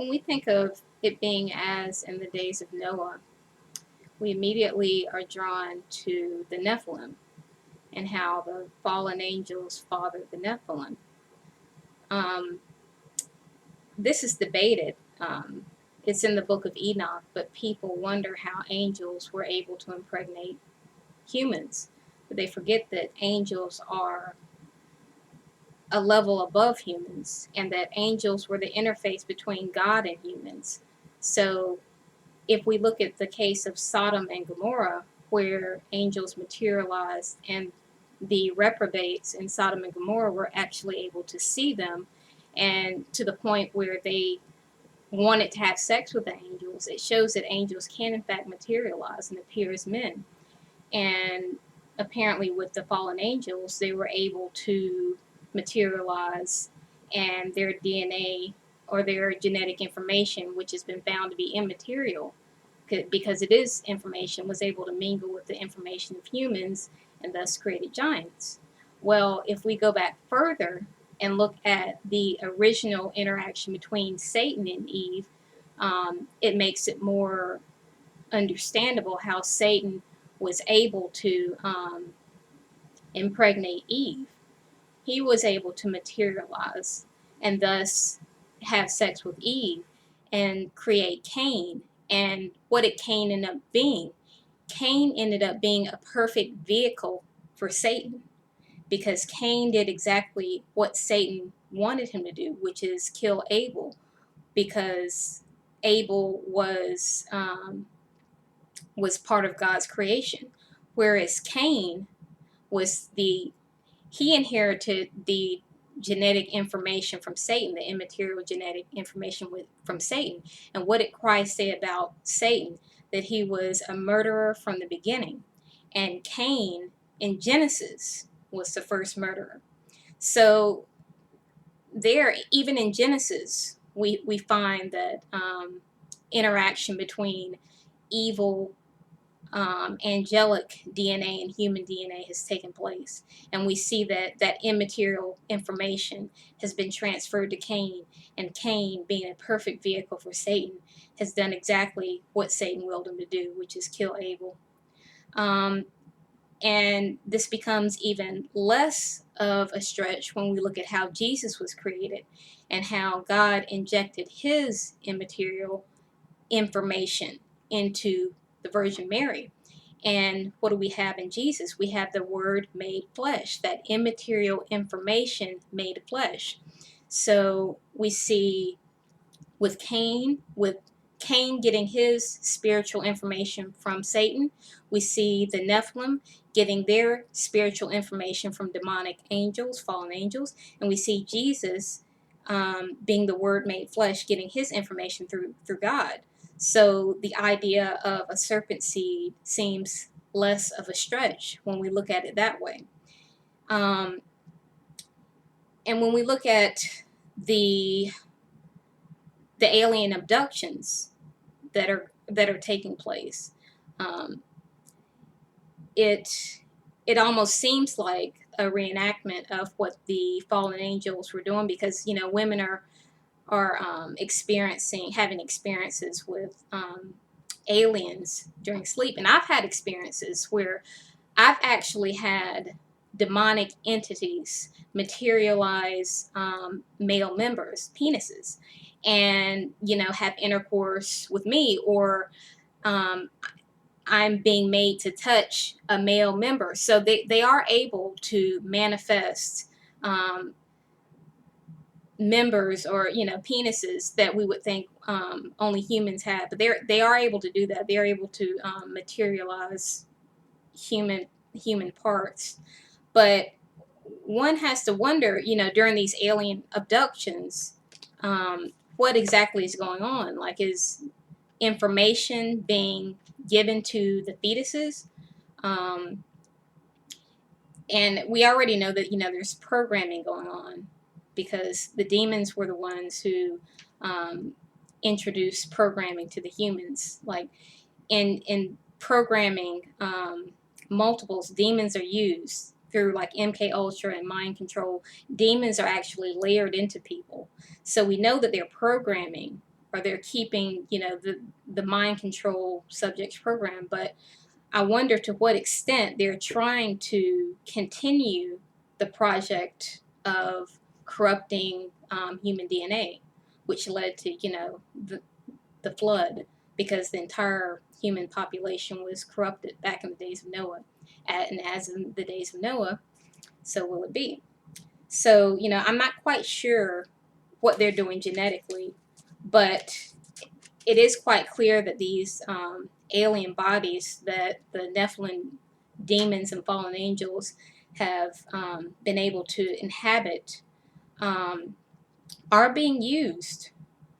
When we think of it being as in the days of Noah, we immediately are drawn to the Nephilim and how the fallen angels fathered the Nephilim. Um, this is debated. It's in the book of Enoch, but people wonder how angels were able to impregnate humans. But they forget that angels are a level above humans and that angels were the interface between God and humans. So if we look at the case of Sodom and Gomorrah, where angels materialized and the reprobates in Sodom and Gomorrah were actually able to see them, and to the point where they wanted to have sex with the angels, it shows that angels can in fact materialize and appear as men. And apparently with the fallen angels, they were able to materialize, and their DNA or their genetic information, which has been found to be immaterial, because it is information, was able to mingle with the information of humans and thus created giants. Well, if we go back further and look at the original interaction between Satan and Eve, it makes it more understandable how Satan was able to impregnate Eve. He was able to materialize and thus have sex with Eve and create Cain. And what did Cain end up being? Cain ended up being a perfect vehicle for Satan, because Cain did exactly what Satan wanted him to do, which is kill Abel, because Abel was part of God's creation, whereas Cain was he inherited the genetic information from Satan, the immaterial genetic information from Satan. And what did Christ say about Satan? That he was a murderer from the beginning. And Cain in Genesis was the first murderer. So there, even in Genesis, we find that interaction between evil angelic DNA and human DNA has taken place. And we see that that immaterial information has been transferred to Cain, and Cain, being a perfect vehicle for Satan, has done exactly what Satan willed him to do, which is kill Abel. And this becomes even less of a stretch when we look at how Jesus was created and how God injected his immaterial information into the Virgin Mary. And what do we have in Jesus? We have the Word made flesh, that immaterial information made flesh. So we see with Cain getting his spiritual information from Satan. We see the Nephilim getting their spiritual information from demonic angels, fallen angels. And we see Jesus, being the Word made flesh, getting his information through God. So the idea of a serpent seed seems less of a stretch when we look at it that way. And when we look at the alien abductions that are taking place, it almost seems like a reenactment of what the fallen angels were doing, because women are having experiences with aliens during sleep. And I've had experiences where I've actually had demonic entities materialize male members, penises, and have intercourse with me, or um, I'm being made to touch a male member. So they are able to manifest members, or penises that we would think only humans have, but they are able to do that. They're able to materialize human parts. But one has to wonder, during these alien abductions, what exactly is going on? Like, is information being given to the fetuses? And we already know that there's programming going on, because the demons were the ones who introduced programming to the humans. Like in programming multiples, demons are used through like MK Ultra and mind control. Demons are actually layered into people, so we know that they're programming or they're keeping, the mind control subjects program. But I wonder to what extent they're trying to continue the project of corrupting human DNA, which led to, the flood, because the entire human population was corrupted back in the days of Noah. And as in the days of Noah, so will it be. So, I'm not quite sure what they're doing genetically, but it is quite clear that these alien bodies that the Nephilim demons and fallen angels have been able to inhabit are being used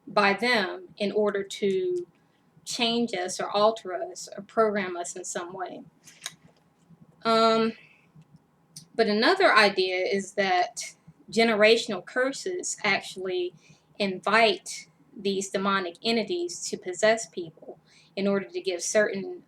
by them in order to change us or alter us or program us in some way. But another idea is that generational curses actually invite these demonic entities to possess people in order to give certain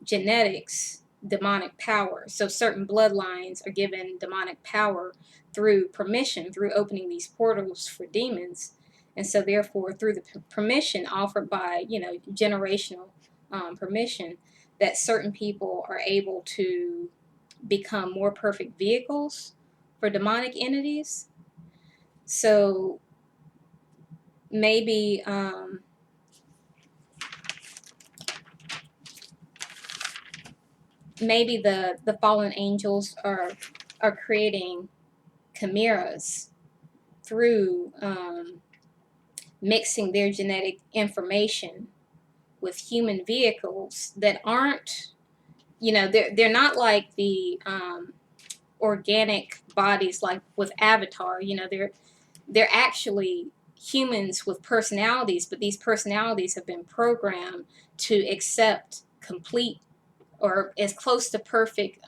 genetics demonic power. So certain bloodlines are given demonic power through permission, through opening these portals for demons. And so therefore, through the permission offered by, generational permission, that certain people are able to become more perfect vehicles for demonic entities. So maybe the fallen angels are creating chimeras through mixing their genetic information with human vehicles that aren't, they're not like the organic bodies like with Avatar. They're actually humans with personalities, but these personalities have been programmed to accept complete or as close to perfect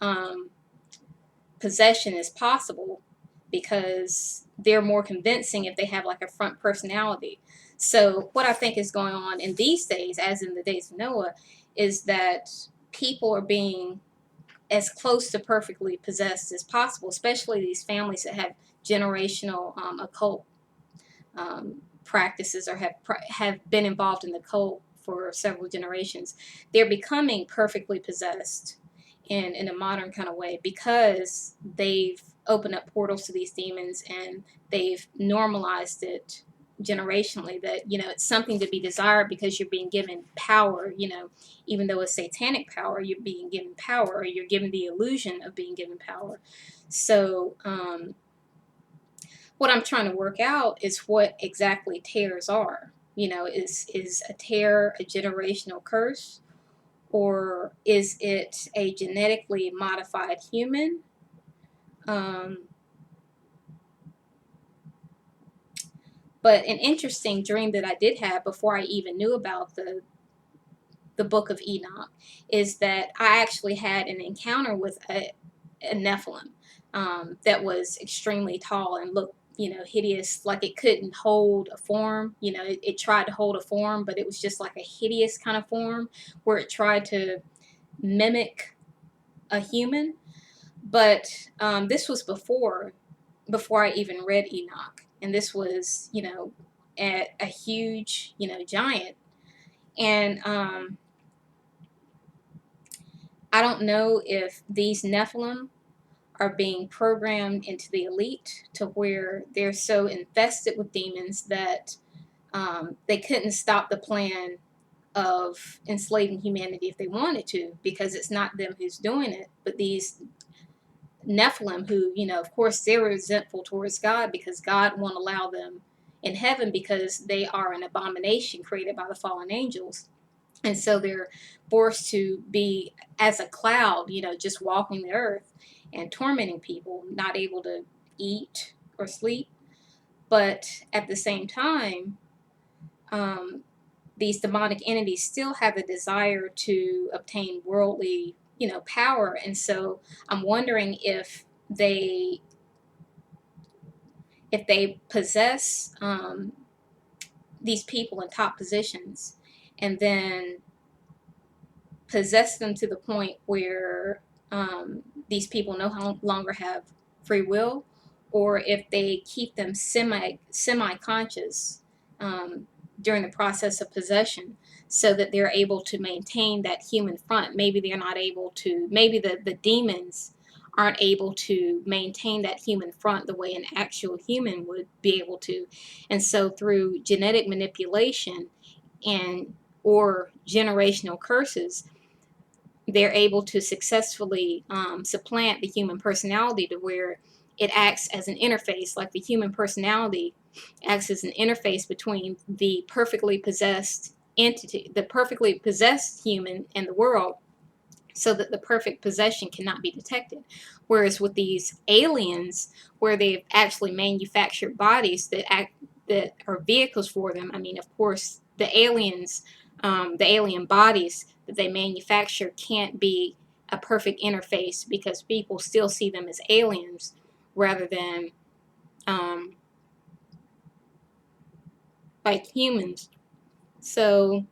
possession as possible, because they're more convincing if they have like a front personality. So what I think is going on in these days, as in the days of Noah, is that people are being as close to perfectly possessed as possible, especially these families that have generational occult practices or have been involved in the cult for several generations. They're becoming perfectly possessed in a modern kind of way, because they've opened up portals to these demons and they've normalized it generationally, that it's something to be desired because you're being given power. Even though it's satanic power, you're being given power, or you're given the illusion of being given power. So what I'm trying to work out is what exactly tares are. Is a tare a generational curse, or is it a genetically modified human? But an interesting dream that I did have before I even knew about the book of Enoch is that I actually had an encounter with a Nephilim that was extremely tall and looked, hideous, like it couldn't hold a form. It tried to hold a form, but it was just like a hideous kind of form where it tried to mimic a human. But this was before I even read Enoch, and this was, a huge, giant. And I don't know if these Nephilim are being programmed into the elite to where they're so infested with demons that they couldn't stop the plan of enslaving humanity if they wanted to, because it's not them who's doing it, but these Nephilim who, of course, they're resentful towards God because God won't allow them in heaven because they are an abomination created by the fallen angels. And so they're forced to be as a cloud, just walking the earth and tormenting people, not able to eat or sleep. But at the same time, these demonic entities still have a desire to obtain worldly, power. And so I'm wondering if they possess these people in top positions, and then possess them to the point where these people no longer have free will, or if they keep them semi conscious during the process of possession, so that they're able to maintain that human front. Maybe they're not able to. Maybe the demons aren't able to maintain that human front the way an actual human would be able to, and so through genetic manipulation and or generational curses, they're able to successfully supplant the human personality to where it acts as an interface, like the human personality acts as an interface between the perfectly possessed entity, the perfectly possessed human, and the world, so that the perfect possession cannot be detected. Whereas with these aliens, where they've actually manufactured bodies that are vehicles for them. I mean, of course, the alien bodies that they manufacture can't be a perfect interface, because people still see them as aliens rather than um, like humans. So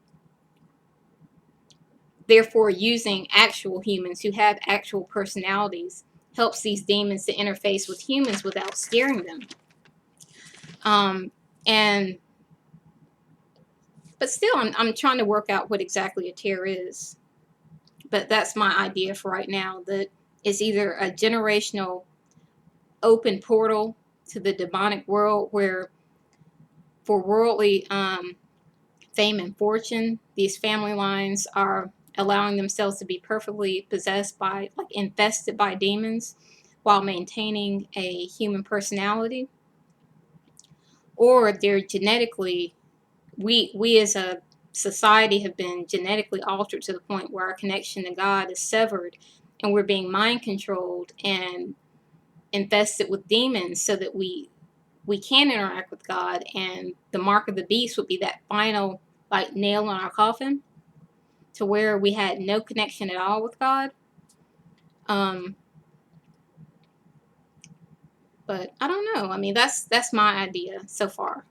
therefore, using actual humans who have actual personalities helps these demons to interface with humans without scaring them. And but still, I'm trying to work out what exactly a tare is. But that's my idea for right now. That it's either a generational open portal to the demonic world, where for worldly fame and fortune, these family lines are allowing themselves to be perfectly possessed by, like, infested by demons, while maintaining a human personality, or they're genetically, we as a society have been genetically altered to the point where our connection to God is severed, and we're being mind controlled and infested with demons, so that we can interact with God, and the mark of the beast would be that final, like, nail in our coffin, to where we had no connection at all with God. Um, but I don't know. I mean, that's my idea so far.